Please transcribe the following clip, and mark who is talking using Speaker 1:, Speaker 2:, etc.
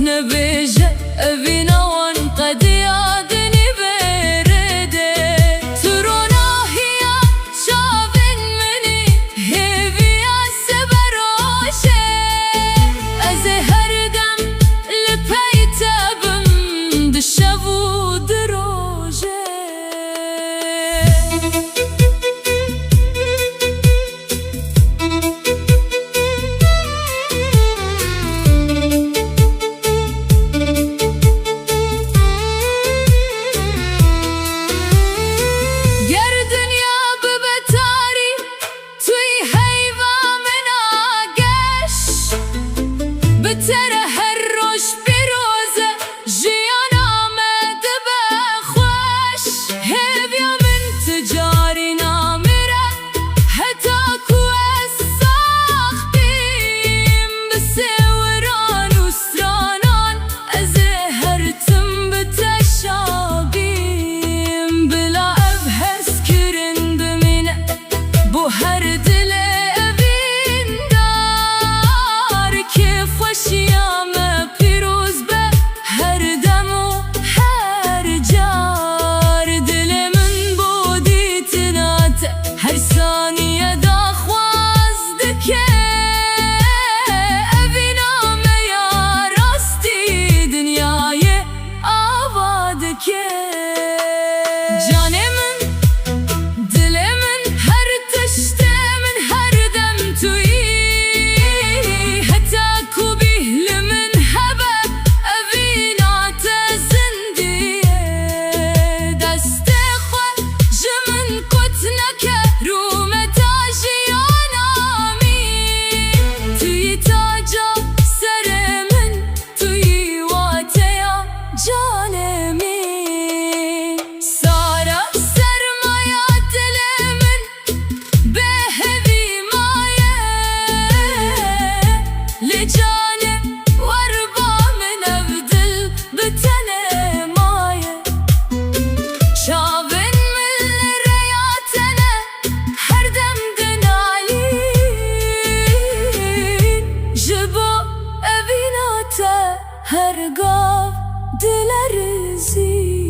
Speaker 1: نبيجه أبينا وانقد يادني برده ترونا هي شابن مني هيفيا سبروشه أزهر دم لبيتابم دشبو دروجه ترى هالروش بروزة جيانا مد بخوش هبيا من تجاري نامرة هتاكو الساختيم بسوران وسرانان أزهرتم بتشابيم بلا أبهس كرن بمنة بوهر دلي شیامه پیروز به هر دم و هر جار دل من بودی تنات هر ثانیه داخواست که ابینامه یا راستی دنیای آباد که جان من دل من هر تشت من هر دم توی هرگاه دل رزی